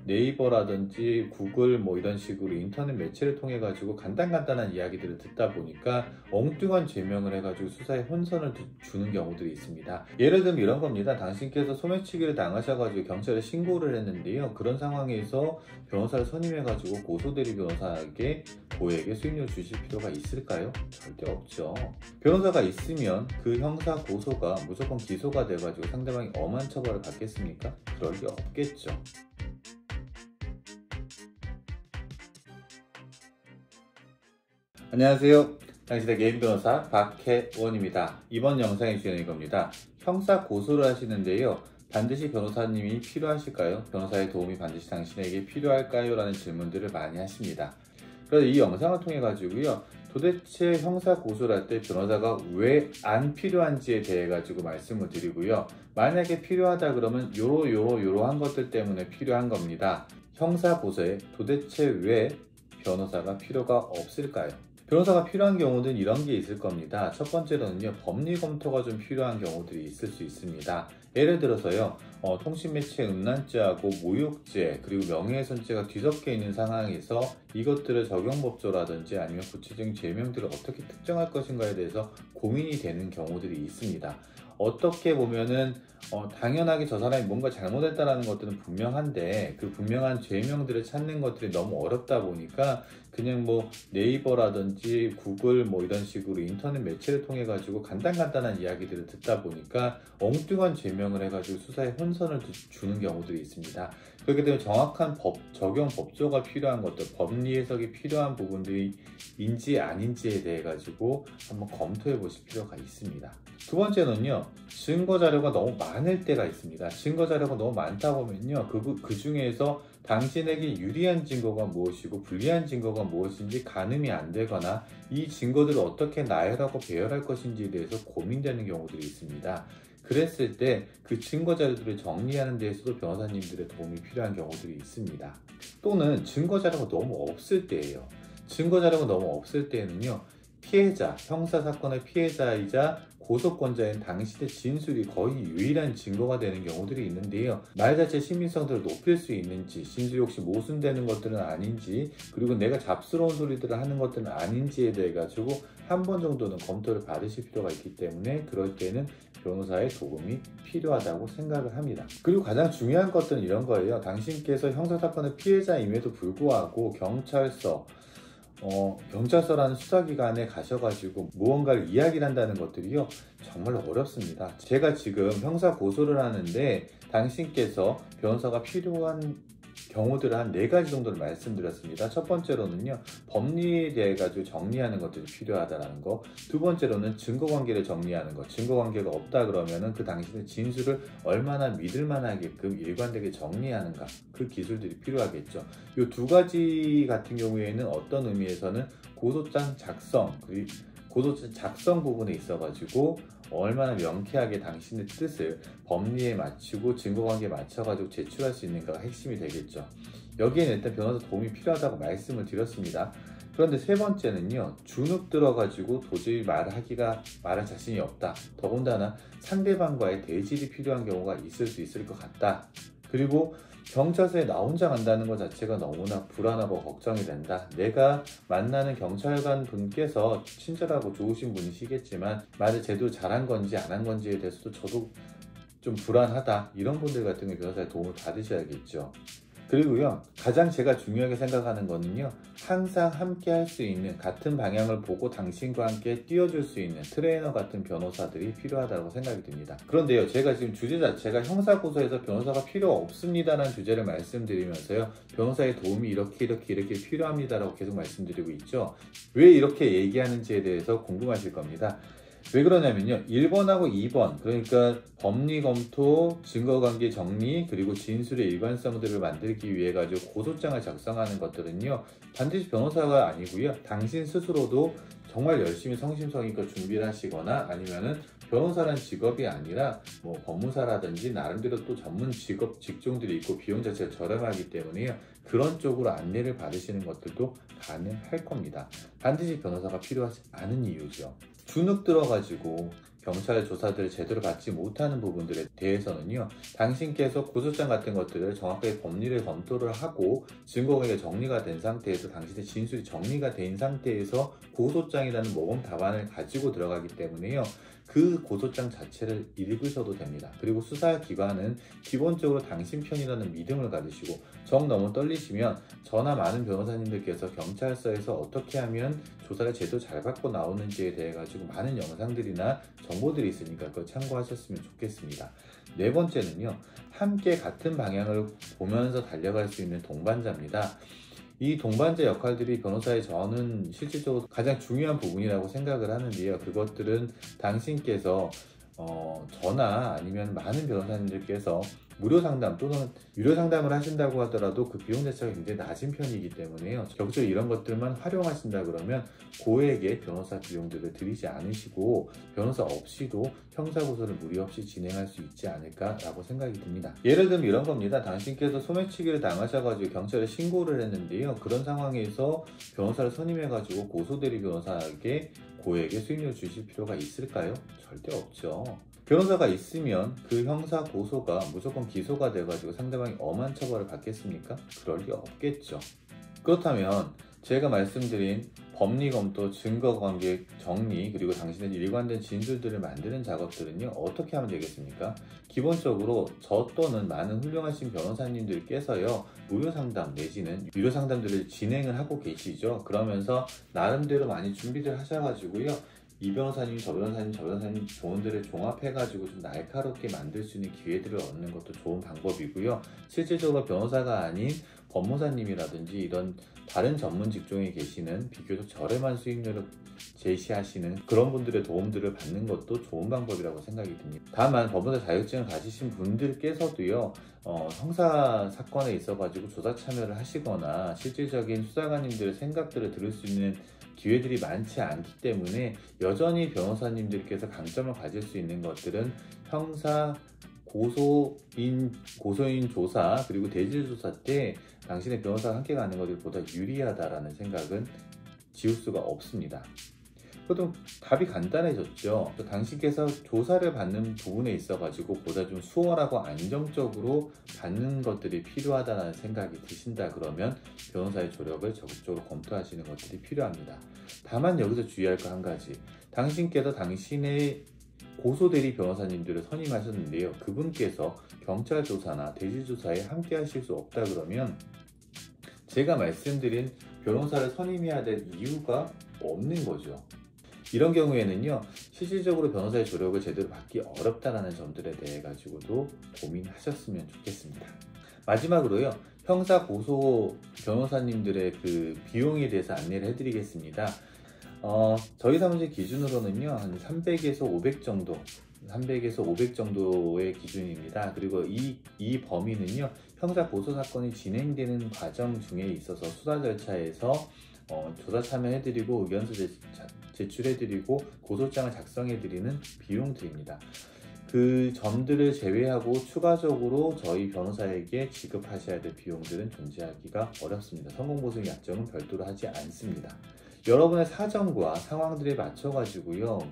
네이버라든지 구글 뭐 이런 식으로 인터넷 매체를 통해 가지고 간단한 이야기들을 듣다 보니까 엉뚱한 죄명을 해가지고 수사에 혼선을 주는 경우들이 있습니다. 예를 들면 이런 겁니다. 당신께서 소매치기를 당하셔가지고 경찰에 신고를 했는데요. 그런 상황에서 변호사를 선임해가지고 고소대리 변호사에게 고액의 수임료를 주실 필요가 있을까요? 절대 없죠. 변호사가 있으면 그 형사 고소가 무조건 기소가 돼가지고 상대방이 엄한 처벌을 받겠습니까? 그럴 리 없겠죠. 안녕하세요. 당신의 개인 변호사 박혜원입니다. 이번 영상의 주제는 이겁니다. 형사 고소를 하시는데요. 반드시 변호사님이 필요하실까요? 변호사의 도움이 반드시 당신에게 필요할까요? 라는 질문들을 많이 하십니다. 그래서 이 영상을 통해 가지고요. 도대체 형사 고소를 할 때 변호사가 왜 안 필요한지에 대해 가지고 말씀을 드리고요. 만약에 필요하다 그러면 요러한 것들 때문에 필요한 겁니다. 형사 고소에 도대체 왜 변호사가 필요가 없을까요? 변호사가 필요한 경우는 이런 게 있을 겁니다. 첫 번째로는요, 법리 검토가 좀 필요한 경우들이 있을 수 있습니다. 예를 들어서요, 통신매체 음란죄하고 모욕죄 그리고 명예훼손죄가 뒤섞여 있는 상황에서 이것들을 적용법조라든지 아니면 구체적인 죄명들을 어떻게 특정할 것인가에 대해서 고민이 되는 경우들이 있습니다. 어떻게 보면은 당연하게 저 사람이 뭔가 잘못했다는 것들은 분명한데 그 분명한 죄명들을 찾는 것들이 너무 어렵다 보니까 그냥 뭐 네이버라든지 구글 뭐 이런 식으로 인터넷 매체를 통해 가지고 간단한 이야기들을 듣다 보니까 엉뚱한 죄명을 해가지고 수사에 혼선을 주는 경우들이 있습니다. 그렇기 때문에 정확한 적용 법조가 필요한 것들, 법리 해석이 필요한 부분들이 인지 아닌지에 대해 가지고 한번 검토해 보실 필요가 있습니다. 두 번째는요, 증거 자료가 너무 많을 때가 있습니다. 증거 자료가 너무 많다 보면요, 그 중에서 당신에게 유리한 증거가 무엇이고 불리한 증거가 무엇인지 가늠이 안 되거나 이 증거들을 어떻게 나열하고 배열할 것인지에 대해서 고민되는 경우들이 있습니다. 그랬을 때 그 증거 자료들을 정리하는 데에서도 변호사님들의 도움이 필요한 경우들이 있습니다. 또는 증거 자료가 너무 없을 때예요. 증거 자료가 너무 없을 때에는요, 피해자, 형사사건의 피해자이자 고소권자인 당신의 진술이 거의 유일한 증거가 되는 경우들이 있는데요. 말 자체 신빙성들을 높일 수 있는지, 진술이 혹시 모순되는 것들은 아닌지, 그리고 내가 잡스러운 소리들을 하는 것들은 아닌지에 대해 가지고 한 번 정도는 검토를 받으실 필요가 있기 때문에 그럴 때는 변호사의 도움이 필요하다고 생각을 합니다. 그리고 가장 중요한 것들은 이런 거예요. 당신께서 형사사건의 피해자임에도 불구하고 경찰서라는 수사기관에 가셔가지고 무언가를 이야기를 한다는 것들이요, 정말 어렵습니다. 제가 지금 형사 고소를 하는데 당신께서 변호사가 필요한 경우들을 한 4가지 정도를 말씀드렸습니다. 첫 번째로는요, 법리에 대해 가지고 정리하는 것들이 필요하다는 거. 두 번째로는 증거관계를 정리하는 것. 증거관계가 없다 그러면은 그 당신의 진술을 얼마나 믿을 만하게끔 일관되게 정리하는가. 그 기술들이 필요하겠죠. 이 2가지 같은 경우에는 어떤 의미에서는 고소장 작성, 그리고 고소장 작성 부분에 있어가지고 얼마나 명쾌하게 당신의 뜻을 법리에 맞추고 증거관계에 맞춰가지고 제출할 수 있는가가 핵심이 되겠죠. 여기에는 일단 변호사 도움이 필요하다고 말씀을 드렸습니다. 그런데 세 번째는요, 주눅 들어가지고 도저히 말할 자신이 없다. 더군다나 상대방과의 대질이 필요한 경우가 있을 수 있을 것 같다. 그리고 경찰서에 나 혼자 간다는 것 자체가 너무나 불안하고 걱정이 된다. 내가 만나는 경찰관 분께서 친절하고 좋으신 분이시겠지만 말을 제대로 잘한 건지 안 한 건지에 대해서도 저도 좀 불안하다. 이런 분들 같은 경우 변호사의 도움을 받으셔야겠죠. 그리고요, 가장 제가 중요하게 생각하는 거는요, 항상 함께 할 수 있는, 같은 방향을 보고 당신과 함께 뛰어줄 수 있는 트레이너 같은 변호사들이 필요하다고 생각이 듭니다. 그런데요, 제가 지금 주제 자체가 형사고소에서 변호사가 필요 없습니다라는 주제를 말씀드리면서요, 변호사의 도움이 이렇게 필요합니다라고 계속 말씀드리고 있죠. 왜 이렇게 얘기하는지에 대해서 궁금하실 겁니다. 왜 그러냐면요, 1번하고 2번, 그러니까 법리 검토, 증거관계 정리, 그리고 진술의 일관성들을 만들기 위해 가지고 고소장을 작성하는 것들은요, 반드시 변호사가 아니고요, 당신 스스로도 정말 열심히 성심성의껏 준비를 하시거나 아니면은 변호사라는 직업이 아니라 뭐 법무사라든지 나름대로 또 전문 직종들이 있고 비용 자체가 저렴하기 때문에요, 그런 쪽으로 안내를 받으시는 것들도 가능할 겁니다. 반드시 변호사가 필요하지 않은 이유죠. 주눅 들어가지고 경찰 조사들을 제대로 받지 못하는 부분들에 대해서는요, 당신께서 고소장 같은 것들을 정확하게 법리를 검토를 하고 증거가 정리가 된 상태에서 당신의 진술이 정리가 된 상태에서 고소장이라는 모범 답안을 가지고 들어가기 때문에요, 그 고소장 자체를 읽으셔도 됩니다. 그리고 수사기관은 기본적으로 당신 편이라는 믿음을 가지시고, 정 너무 떨리시면 저나 많은 변호사님들께서 경찰서에서 어떻게 하면 조사를 제대로 잘 받고 나오는지에 대해 가지고 많은 영상들이나 정보들이 있으니까 그걸 참고하셨으면 좋겠습니다. 네 번째는요, 함께 같은 방향을 보면서 달려갈 수 있는 동반자입니다. 이 동반자 역할들이 변호사의 저는 실질적으로 가장 중요한 부분이라고 생각을 하는데요. 그것들은 당신께서 저나 아니면 많은 변호사님들께서 무료 상담 또는 유료 상담을 하신다고 하더라도 그 비용 자체가 굉장히 낮은 편이기 때문에요. 적극적으로 이런 것들만 활용하신다 그러면 고액의 변호사 비용들을 들이지 않으시고 변호사 없이도 형사고소를 무리 없이 진행할 수 있지 않을까라고 생각이 듭니다. 예를 들면 이런 겁니다. 당신께서 소매치기를 당하셔가지고 경찰에 신고를 했는데요. 그런 상황에서 변호사를 선임해가지고 고소대리 변호사에게 고액의 수임료를 주실 필요가 있을까요? 절대 없죠. 변호사가 있으면 그 형사 고소가 무조건 기소가 돼가지고 상대방이 엄한 처벌을 받겠습니까? 그럴 리 없겠죠. 그렇다면 제가 말씀드린 법리 검토, 증거관계 정리, 그리고 당신의 일관된 진술들을 만드는 작업들은요, 어떻게 하면 되겠습니까? 기본적으로 저 또는 많은 훌륭하신 변호사님들께서요, 무료 상담 내지는 유료 상담들을 진행을 하고 계시죠. 그러면서 나름대로 많이 준비를 하셔가지고요, 이 변호사님, 저 변호사님, 저 변호사님 조언들을 종합해가지고 좀 날카롭게 만들 수 있는 기회들을 얻는 것도 좋은 방법이고요. 실질적으로 변호사가 아닌 법무사님이라든지 이런 다른 전문 직종에 계시는 비교적 저렴한 수익률을 제시하시는 그런 분들의 도움들을 받는 것도 좋은 방법이라고 생각이 듭니다. 다만 법무사 자격증을 가지신 분들께서도요, 형사 사건에 있어가지고 조사 참여를 하시거나 실질적인 수사관님들의 생각들을 들을 수 있는 기회들이 많지 않기 때문에 여전히 변호사님들께서 강점을 가질 수 있는 것들은 형사 고소인 조사 그리고 대질 조사 때 당신의 변호사가 함께 가는 것들보다 유리하다라는 생각은 지울 수가 없습니다. 그것도 답이 간단해졌죠. 당신께서 조사를 받는 부분에 있어가지고 보다 좀 수월하고 안정적으로 받는 것들이 필요하다는 생각이 드신다 그러면 변호사의 조력을 적극적으로 검토하시는 것들이 필요합니다. 다만 여기서 주의할 거 한 가지, 당신께서 당신의 고소대리 변호사님들을 선임하셨는데요, 그분께서 경찰 조사나 대질 조사에 함께 하실 수 없다 그러면 제가 말씀드린 변호사를 선임해야 될 이유가 없는 거죠. 이런 경우에는요, 실질적으로 변호사의 조력을 제대로 받기 어렵다는 점들에 대해 가지고도 고민하셨으면 좋겠습니다. 마지막으로요, 형사 고소 변호사님들의 그 비용에 대해서 안내를 해드리겠습니다. 저희 사무실 기준으로는요, 한 300에서 500 정도, 300에서 500 정도의 기준입니다. 그리고 이 범위는요, 형사 고소 사건이 진행되는 과정 중에 있어서 수사 절차에서 조사 참여해드리고 의견서 제출해드리고 고소장을 작성해드리는 비용들입니다. 그 점들을 제외하고 추가적으로 저희 변호사에게 지급하셔야 될 비용들은 존재하기가 어렵습니다. 성공보증 약정은 별도로 하지 않습니다. 여러분의 사정과 상황들에 맞춰가지고요,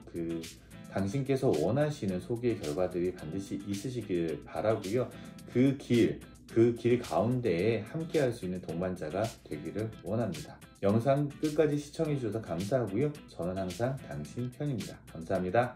당신께서 원하시는 소개의 결과들이 반드시 있으시길 바라고요. 그 길 가운데에 함께 할 수 있는 동반자가 되기를 원합니다. 영상 끝까지 시청해 주셔서 감사하고요. 저는 항상 당신 편입니다. 감사합니다.